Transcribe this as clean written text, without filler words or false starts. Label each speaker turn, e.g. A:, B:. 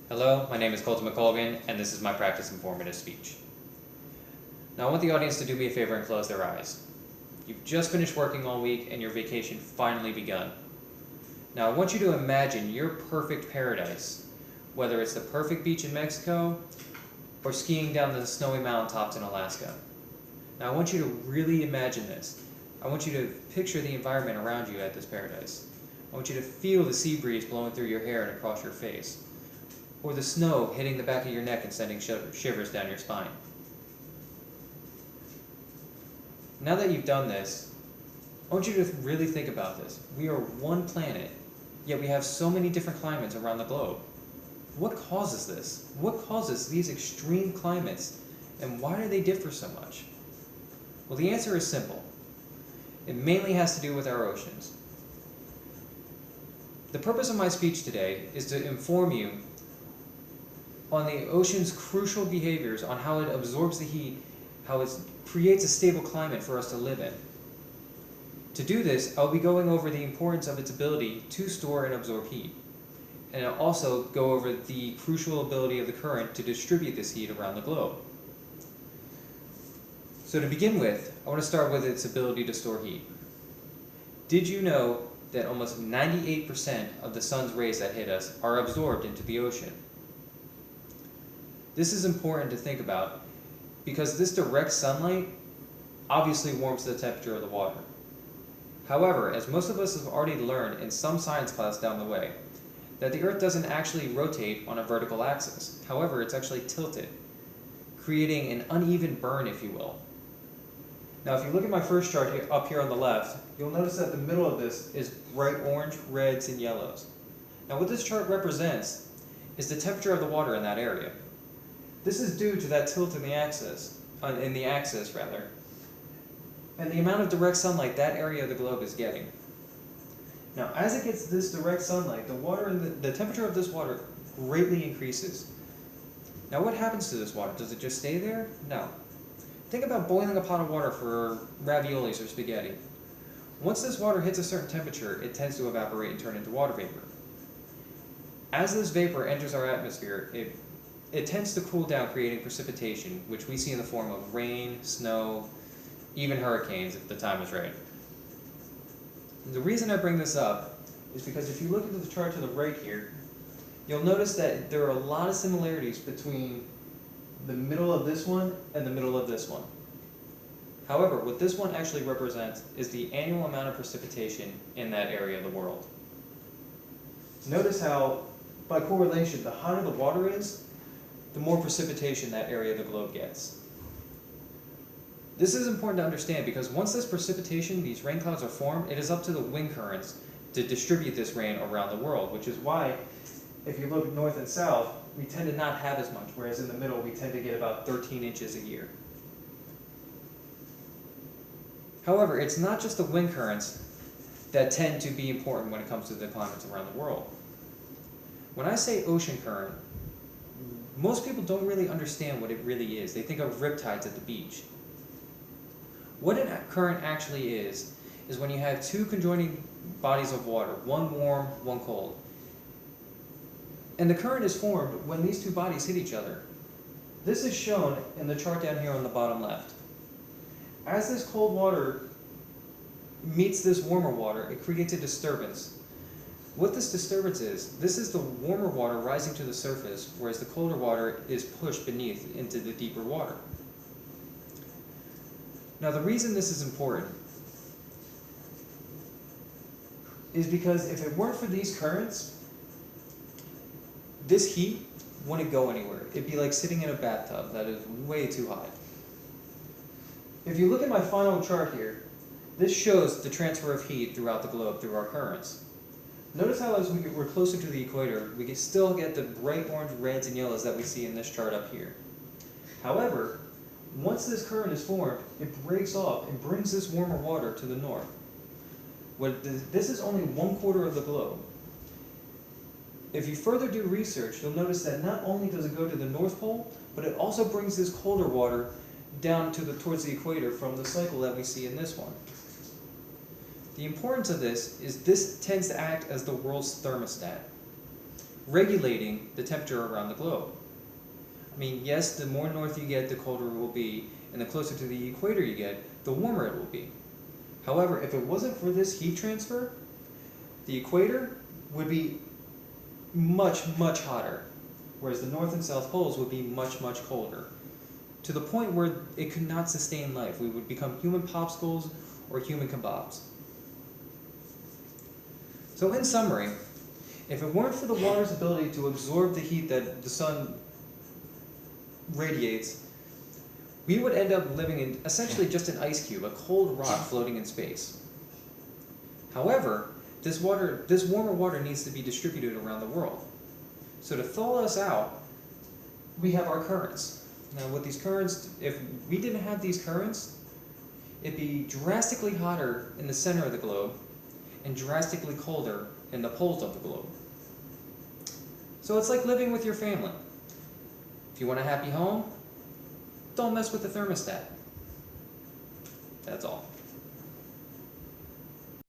A: Hello, my name is Colton McColgan, and this is my practice informative speech. Now I want the audience to do me a favor and close their eyes. You've just finished working all week and your vacation finally begun. Now I want you to imagine your perfect paradise, whether it's the perfect beach in Mexico or skiing down the snowy mountaintops in Alaska. Now I want you to really imagine this. I want you to picture the environment around you at this paradise. I want you to feel the sea breeze blowing through your hair and across your face, or the snow hitting the back of your neck and sending shivers down your spine. Now that you've done this, I want you to really think about this. We are one planet, yet we have so many different climates around the globe. What causes this? What causes these extreme climates, and why do they differ so much? Well, the answer is simple. It mainly has to do with our oceans. The purpose of my speech today is to inform you on the ocean's crucial behaviors on how it absorbs the heat, how it creates a stable climate for us to live in. To do this, I'll be going over the importance of its ability to store and absorb heat, and I'll also go over the crucial ability of the current to distribute this heat around the globe. So to begin with, I want to start with its ability to store heat. Did you know that almost 98% of the sun's rays that hit us are absorbed into the ocean? This is important to think about because this direct sunlight obviously warms the temperature of the water. However, as most of us have already learned in some science class down the way, that the Earth doesn't actually rotate on a vertical axis. However, it's actually tilted, creating an uneven burn, if you will. Now, if you look at my first chart here, up here on the left, you'll notice that the middle of this is bright orange, reds, and yellows. Now, what this chart represents is the temperature of the water in that area. This is due to that tilt in the axis, and the amount of direct sunlight that area of the globe is getting. Now, as it gets this direct sunlight, the temperature of this water greatly increases. Now, what happens to this water? Does it just stay there? No. Think about boiling a pot of water for raviolis or spaghetti. Once this water hits a certain temperature, it tends to evaporate and turn into water vapor. As this vapor enters our atmosphere, it tends to cool down, creating precipitation, which we see in the form of rain, snow, even hurricanes if the time is right. The reason I bring this up is because if you look at the chart to the right here, you'll notice that there are a lot of similarities between the middle of this one and the middle of this one. However, what this one actually represents is the annual amount of precipitation in that area of the world. Notice how, by correlation, the hotter the water is, the more precipitation that area of the globe gets. This is important to understand because once this precipitation, these rain clouds are formed, it is up to the wind currents to distribute this rain around the world, which is why, if you look north and south, we tend to not have as much, whereas in the middle we tend to get about 13 inches a year. However, it's not just the wind currents that tend to be important when it comes to the climates around the world. When I say ocean current, most people don't really understand what it really is. They think of riptides at the beach. What a current actually is when you have two conjoining bodies of water, one warm, one cold. And the current is formed when these two bodies hit each other. This is shown in the chart down here on the bottom left. As this cold water meets this warmer water, it creates a disturbance. What this disturbance is, this is the warmer water rising to the surface, whereas the colder water is pushed beneath into the deeper water. Now, the reason this is important is because if it weren't for these currents, this heat wouldn't go anywhere. It'd be like sitting in a bathtub that is way too hot. If you look at my final chart here, this shows the transfer of heat throughout the globe through our currents. Notice how as we're closer to the equator, we can still get the bright orange, reds, and yellows that we see in this chart up here. However, once this current is formed, it breaks off and brings this warmer water to the north. This is only 1/4 of the globe. If you further do research, you'll notice that not only does it go to the North Pole, but it also brings this colder water down towards the equator from the cycle that we see in this one. The importance of this is this tends to act as the world's thermostat. regulating the temperature around the globe. I mean, yes, the more north you get, the colder it will be, and the closer to the equator you get, the warmer it will be. However, if it wasn't for this heat transfer, the equator would be much, much hotter, whereas the north and south poles would be much, much colder, to the point where it could not sustain life. We would become human popsicles or human kebabs. So in summary, if it weren't for the water's ability to absorb the heat that the sun radiates, we would end up living in essentially just an ice cube, a cold rock floating in space. However, this warmer water needs to be distributed around the world. So to thaw us out, we have our currents. Now with these currents, if we didn't have these currents, it'd be drastically hotter in the center of the globe and drastically colder in the poles of the globe. So it's like living with your family. If you want a happy home, don't mess with the thermostat. That's all.